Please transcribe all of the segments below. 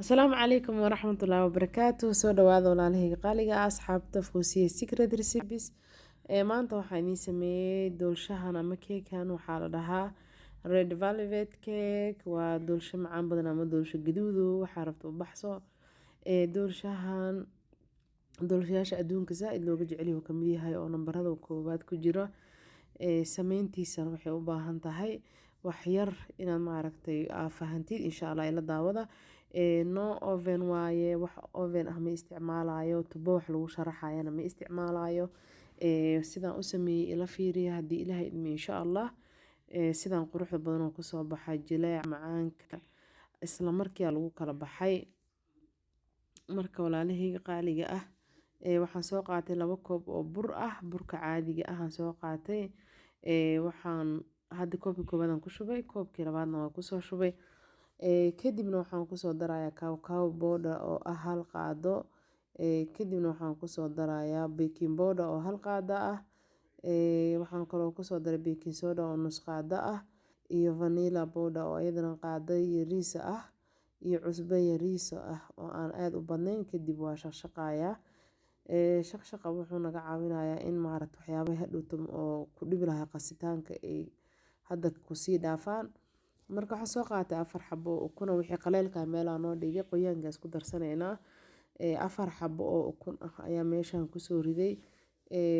asalaamu calaykum waraxmatullaahi wabarakaatu. Soo dhawaada walaalahayga qaaliga ah, asxaabta Fuusiya Secret Recipes. Maanta waxaa idiin sameeyey doolshahan ama keekan. Waxaa la dhahaa red velvet cake. Waa doolsho macaan badan ama doolsho gaduudu, waxaa rabta u baxso. Doolshahan doolshayaasha adduunka zaaid looga jecel yahay uu ka mid yahay, oo nambarada koowaad ku jira. Sameyntiisana waxay u baahan tahay wax yar inaad maaragtay fahantid. insha Allah ila daawada. No oven waaye, wax oven ah ma isticmaalayo, tubo wax lagu sharaxayana ma isticmaalayo. Sidaan u sameeyey ila fiiriya haddii ilaahay idmo insha Allah. Sidaan quruxda badan oo kusoo baxay jileec macaanka isla markii lagu kala baxay. Marka walaalahayga qaaliga ah, waxaan soo qaatay 2 koob oo bur ah, burka caadiga ah aan soo qaatay. Waxaan hadda koobkii koowaad aan ku shubay, koobkii labaadna waan ku soo shubay. Kadibna waxaan ku soo darayaa cacao powder oo ah 1 qaado. Kadibna waxaan ku soo darayaa baking powder oo 1 qaado ah. Waxaan kaloo ku soo daray baking soda oo nus qaado ah, iyo vanilla powder oo iyadana qaado yariis ah, iyo cusbo yariis ah oo aan aad u badnayn. Kadib waa shaqshaqayaa. Shaqshaqa wuxuu naga caawinayaa in maaragtay waxyaabaha hadhowto oo ku dhibi lahaa qasitaanka ay hadda ku sii dhaafaan. Marka waxaan soo qaatay 4 xabo oo ukun ah, wixii qaleelka meelaha noo dhigay qoyaanka isku darsanaynaa. 4 xabo oo ukun ah ayaa meeshan ku soo riday.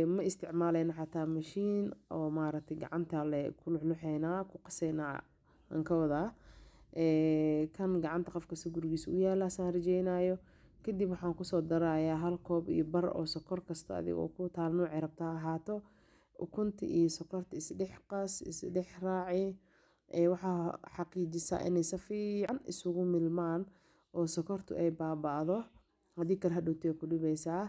Ma isticmaalayna xataa mashiin oo maaragtay gacanta le ku luxluxeynaa ku qaseynaa aan ka wadaa. Kan gacanta qofka si gurigiisa u yaala saan rajeynayo. Kadib waxaan ku soo darayaa 1 koob iyo bar oo sokor kasta adiga oo ku taal nooc rabta ahaato. Ukunta iyo sokorta isdhex qas, isdhex raaci. Waxaa xaqiijisaa inay si fiican isugu milmaan oo sokortu ay baaba'do. Haddii kale hadhowtay ku dhibaysaa.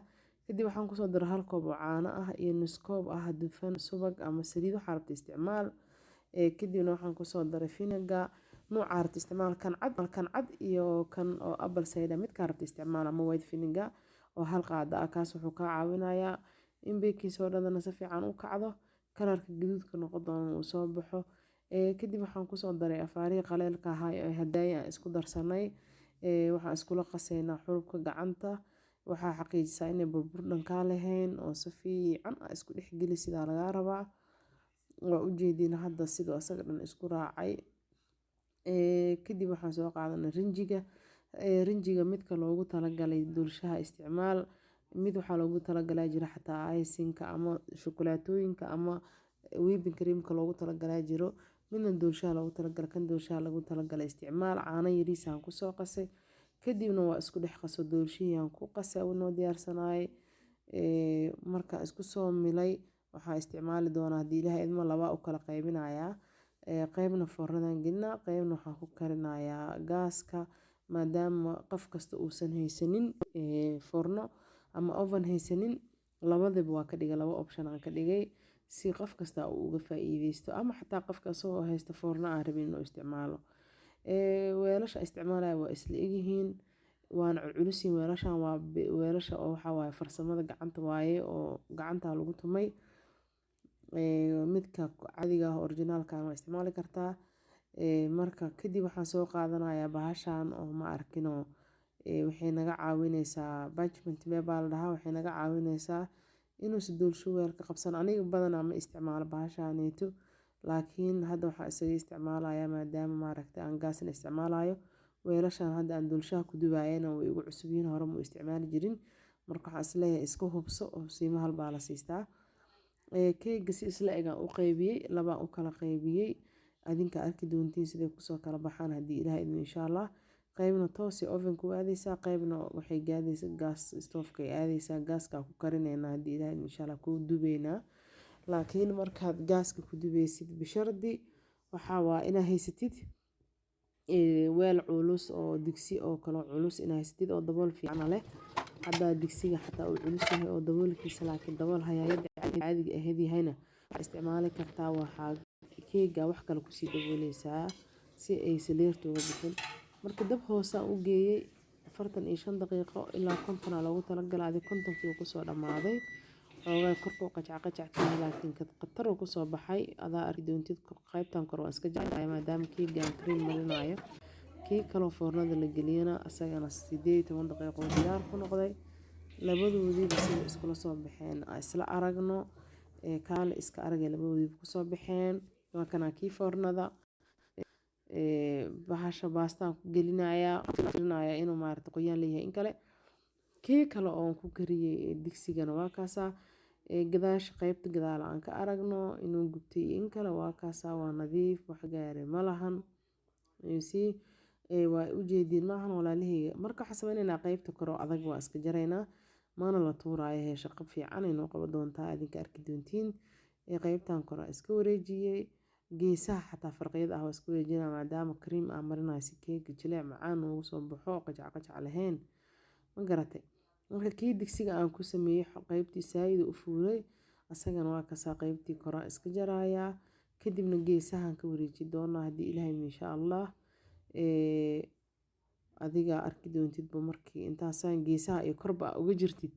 Kadib waxaan ku soo daray 1 koob oo caano ah iyo nus koob ah dufan subag ama saliid waxaa rabta isticmaal. Kadibna waxaan ku soo daray vinegar nooca rabta isticmaal, kan cad iyo kan oo apple cider mid ka rabta isticmaal, ama white vinegar oo 1 qaado ah. Kaas wuxuu ka caawinayaa in baking soda-dana si fiican u kacdo, kalarka gaduudka noqon doono uu soo baxo. Kadib waxaan ku soo daray afaarihi qaleelka ahaa ee haddaaya isku darsanay. Waxaan iskula qaseynaa xulubka gacanta. Waxaa xaqiijisaa inay burbur dhanka lahayn oo si fiican isku dhex geli sidaa laga rabaa. Waa u jeedin hadda sidoo asaga dhan isku raacay. Kadib waxaan soo qaadanay rinjiga. Rinjiga midka loogu talagalay doolshaha isticmaal. Mid waxaa loogu talagalay jira xataa icing-ka ama shukulaatooyinka ama whipping cream-ka loogu talagalay jiro. Midna doolshaha loogu talagalay, kan doolshaha loogu talagalay isticmaal. Caano yariis aan ku soo qasay. Kadibna waa isku dhex qaso doolshihii aan ku qasay oo noo diyaarsanay. Marka isku soo milay waxaa isticmaali doonaa haddii ilaahay idmo 2 u kala qaybinayaa. Qaybna foornadan gelina, qaybna waxaan ku karinayaa gaaska. Maadaama qof kasta uusan haysanin foorno ama oven haysanin, labadaba waa ka dhigay 2 option aan ka dhigay si qof kasta uu uga faa'iideysto, ama xataa qofka soo haysta foorno aan rabin inuu isticmaalo. Weelasha isticmaalaya waa isla egyihiin, waan culusiin weelashan waa weelasha oo waxa waaye farsamada gacanta waaye oo gacanta lagu tumay. Midka caadiga ah originalka waa isticmaali kartaa. Marka kadib waxaan soo qaadanayaa bahashan oo ma arkino. Waxay naga caawineysaa parchment paper la dhahaa, waxay naga caawineysaa inuu si doolsho weelka qabsan. Aniga badanaa ma isticmaalo bahashaneetu, laakiin hadda waxaan isaga isticmaalayaa maadaama maaragtay aan gaasna isticmaalayo. Weelashan hadda aan doolshaha ku dubayana way igu cusub yihiin, hore mu isticmaali jirin. Marka waxaan isleeyahay iska hubso oo siima hal baa la siistaa. Keega si isla egaan u qaybiyey, 2 u kala qaybiyey. Adinka arki doontiin sidee ku soo kala baxaan haddii ilaahay idmo insha Allah. Qaybna toos oven ku aadaysaa, qaybna waxay gaadaysaa gas stove-ka ay aadaysaa. Gaaska ku karinayna haddii ilaahay idmo insha Allah ku dubaynaa. Laakiin markaad gaaska ku dubaysid bishardi waxaa waa inaa haysatid weel culus oo digsi oo kala culus inaa haysatid oo dabool fiican leh. Hadda digsiga xataa uu culus yahay oo daboolkiisa laakiin dabool hay'adda caadiga ahayd yahayna isticmaali kartaa. Waxaa keega wax kale ku sii dabooleysaa si ay saliirtu uga bixin. Marka dab hoose u geeyey 45 daqiiqo ilaa 50 loogu talagalay 50kii ku soo dhamaaday. Xoogaa korku qajac laakiin qatar ku soo baxay. Adaa arki doontid qaybtan kor waa iska jeclahay maadaama keega cream marinayo. kii kaloo foornada la geliyana asagana 18 daqiiqo diyaar ku noqday. labadoodiiba sida iskula soo baxeen isla aragno kaale iska aragay labadoodiiba kusoo baxeen. waa kana kii foornada bahasha baastaan ku gelinayaa inuu maarata qoyaan leeyahay in kale. kii kale oon ku kariyey digsigana waa kaasaa gadaasha qaybta gadaala aan ka aragno inuu gubtay in kale waa kaasaa waa nadiif wax gaare ma lahan waa ujeediin maahan walaalahayga. marka waxaan sameynaynaa qaybta koro adag waa iska jaraynaa maana la tuuraayo hee shaqo fiican inoo qabo doontaa adinka arki doontiin. qaybtan koro iska wareejiyey geesaha xataa farqiyada ah waa iska wareejinaa maadaama cream aan marinayo si keega jileec macaan ugu soo baxo qajac lahayn ma garatay. marka kii digsiga aan ku sameeyey qaybtii saayida u fuulay asagana waa kasaa qaybtii koraa iska jarayaa kadibna geesahan ka wareeji doonaa haddii ilaahay insha allah. adiga arki doontidba markii intaasaan geesaha iyo korba uga jirtid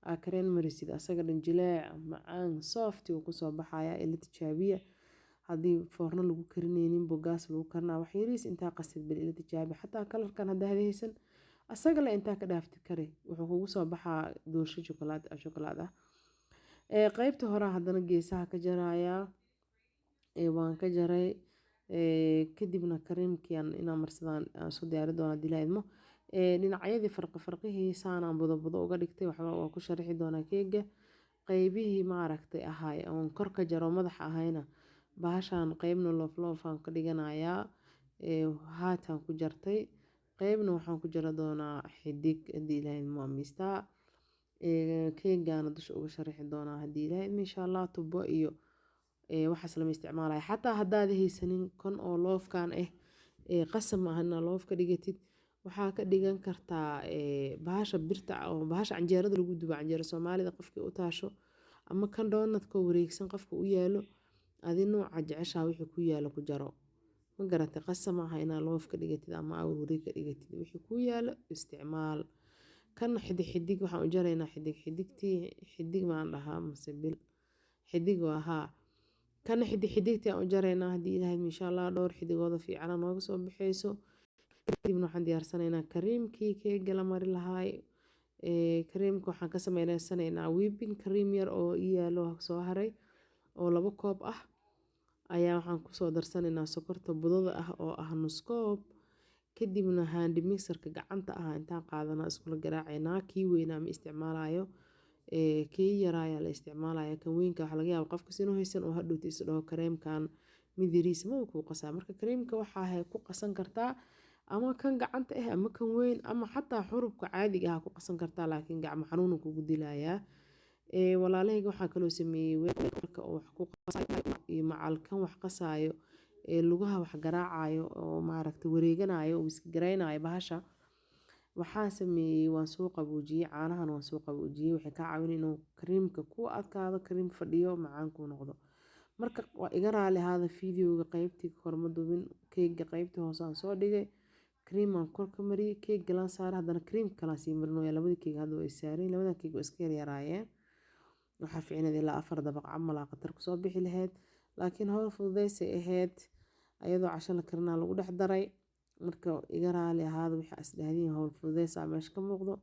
aa kareen marisid asaga dhan jileec macaan soft uu kusoo baxaya ila tijaabiya. haddii foorno lagu karinaynin bogaas lagu karnaa wax yariis intaa qasid bal ila tijaabi xataa kalarkan haddaa hadaysan asaga la intaa ka dhaaftid kare wuxuu kugu soo baxaa doorsho shokolaad ah. qaybta hore haddana geesaha ka jarayaa waan ka jaray kadibna kareemkian inaan marsadaan soo diyaari doona dilaydmo dhinacyadii farqihiisaan budo uga dhigtay waxba waa ku sharixi doonaa keega. qaybihii maaragtay ahaay oon kor ka jaro madaxa ahayna bahashaan qaybna loofaan ka dhiganayaa haataan ku jartay qaybna waxaan ku jara doonaa xidig haddii ilaahydmo amistaa keegaana dusha uga sharixi doonaa haddii ilaahydmo insha allah. tubo iyo waxaas lama isticmaalaya xataa haddaad haysanin kon oo loofkaan qasam ah inaa loof ka dhigatid waxaa ka dhigan kartaa bahasha birta oo bahasha canjeerada lagu dubo canjeero soomaalida qofkii u taasho ama kan doonadkoo wareegsan qofka u yaalo adi nooca jeceshaa wixii ku yaalo ku jaro ma garatay. qasam ah inaa loof ka dhigatid ama awr wareeg ka dhigatid wixii ku yaalo isticmaal. kan xidig waxaan u jaraynaa xidig maan dhahaa mase bil xidig waa haa kana xidigtii aan u jaraynaa haddii ilaahay insha allah dhowr xidigooda fiicana nooga soo baxayso. kadibna waxaan diyaarsanaynaa kareemkii keega la mari lahaay kareemka waxaan ka sameysanaynaa whipping cream yar oo ii yaalo soo haray oo 2 koob ah ayaa waxaan kusoo darsanaynaa sokorta budada ah oo ah nus koob. kadibna handi mixerka gacanta ah intaan qaadanaa iskula garaacaynaa kii weynaa ma isticmaalayo kii yaraayaa la isticmaalaya kan weynka waxa laga yaaba qofka inuu haysan oo hadhowti is dhaho kareemkan midiriis ma ku qasaa. marka kareemka waxaa ku qasan kartaa ama kan gacanta ah ama kan weyn ama xataa xurubka caadiga ah ku qasan kartaa laakiin gacmo xanuun kugu dilayaa. walaalahayga waxaa kaloo sameeyey weelka oo wax ku qasayo iyo macalkan wax qasaayo lugaha wax garaacayo oo maaragta wareeganayo oo iska garaynayo bahasha waxaan sameeyey waan soo qaboojiyey caanahan waan soo qaboojiyey waxay ka caawin inuu kareemka ku adkaado kareem fadhiyo macaan ku noqdo. marka waa iga raali ahaada fiidiyoga qaybtii korma dubin keega qaybtii hoose aan soo dhigay kareem aan kor ka mariyey keeg galaan saara haddana kareem kalaan sii marinooya labada keeg hadda way saareen labadan keeg waa iska yaraayeen waxaa fiicneed ilaa 4 dabaq camal aa qatar kusoo bixi lahayd laakiin hawl fududeysay ahayd ayadoo casho la karinaa lagu dhex daray. marka iga raali ahaada wixii isdhahdeen hawl fududeysaa meesha ka muuqdo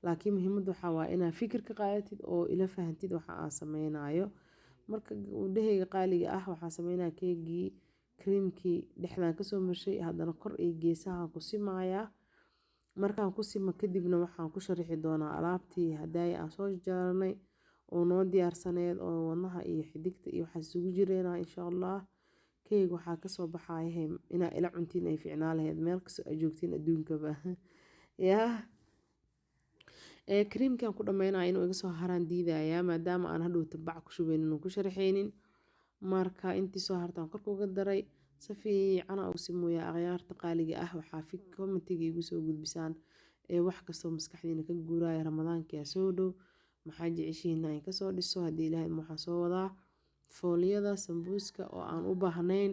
laakiin muhiimadda waxaa waa inaa fikir ka qaadatid oo ila fahantid waxa aan sameynayo. marka udhahayga qaaliga ah waxaa sameynaa keegii kareemkii dhexdaan kasoo marshay haddana kor iyo geesaha ku simayaa markaan ku simo kadibna waxaan ku sharixi doonaa alaabtii hadaaya aan soo jaaranay oo noo diyaarsaneed oo wadnaha iyo xidigta iyo waxaa isugu jireena insha allah. keeg waxaa kasoo baxaya inaa ila cuntiin ay fiicnaa lahayd meel kastoo ay joogtiin adduunkaba yaa kareemkan ku dhammeynaya inuu iga soo haraan diidayaa maadaama aan hadhowta bac ku shubeynin oo ku sharaxeynin. marka intii soo hartaan korka uga daray si fiican u simooyaa akhyaarta qaaliga ah waxaa commentiga igu soo gudbisaan wax kastoo maskaxdiina ka guuraya ramadaanka soo dhow maxaa jeceshiina in kasoo dhiso haddii ilaahay waxaan soo wadaa fooliyada sambuuska oo aan u baahnayn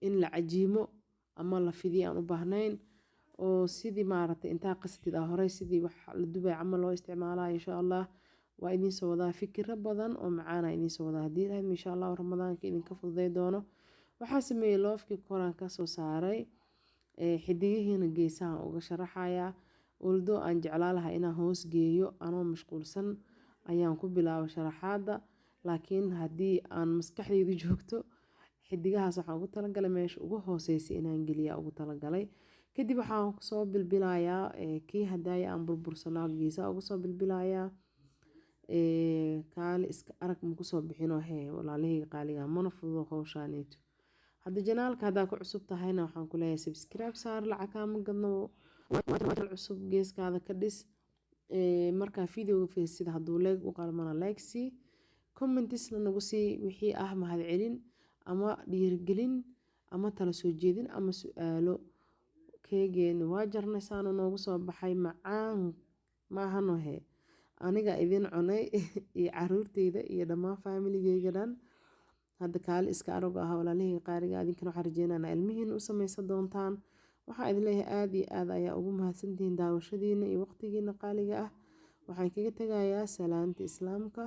in la cajiimo ama la fidiyo aan u baahnayn oo sidii maaragtay intaa qasatid horey sidii wax la dubay camal loo isticmaalaa insha allah. waa idin soo wadaa fikiro badan oo macaana idin soo wadaa haddii ilaahay insha allah ramadaanka idinka fududay doono. waxaa sameeyey loofkii koraan ka soo saaray xidigihiina geesahan uga sharaxayaa. Although aan jeclaan lahaa inaan hoos geeyo anoo mashquulsan ayaan ku bilaabo sharaxaada, laakiin haddii aan maskaxdaydu joogto xidigahaas waxaan ugu talagalay meesha ugu hooseysa inaan geliyaa ugu talagalay. Kadib waxaan kusoo bilbilayaa kii hadaaya aan burbursanaa geesaha ugu soo bilbilayaa. Kaali iska arag ma kusoo bixinoo walaalahayga qaaliga mana fududo hawshaaneeto. Hadda janaalka haddaa ku cusub tahayna waxaan ku leeyahay subscribe saar, lacag kaama gadno, waa cusub geeskaada ka dhis. Markaa videoga fiirsida hadduu leeg u qalmana like sii, commentisna nagu sii wixii ah mahad celin ama dhiirigelin ama tala soo jeedin ama su'aalo. Keegeena waa jarnay saano noogu soo baxay macaan maahano aniga idin cunay iyo caruurteyda iyo dhammaan familigeyga dhan. Hadda kaali iska arag walaalahayga qaaliga adinkana waxaan rajeynayaa ilmihiina u sameysan doontaan. Waxaan idin leeyahay aad iyo aad ayaa ugu mahadsantihiin daawashadiina iyo waqtigiina qaaliga ah. Waxaan kaga tagayaa salaanta islaamka.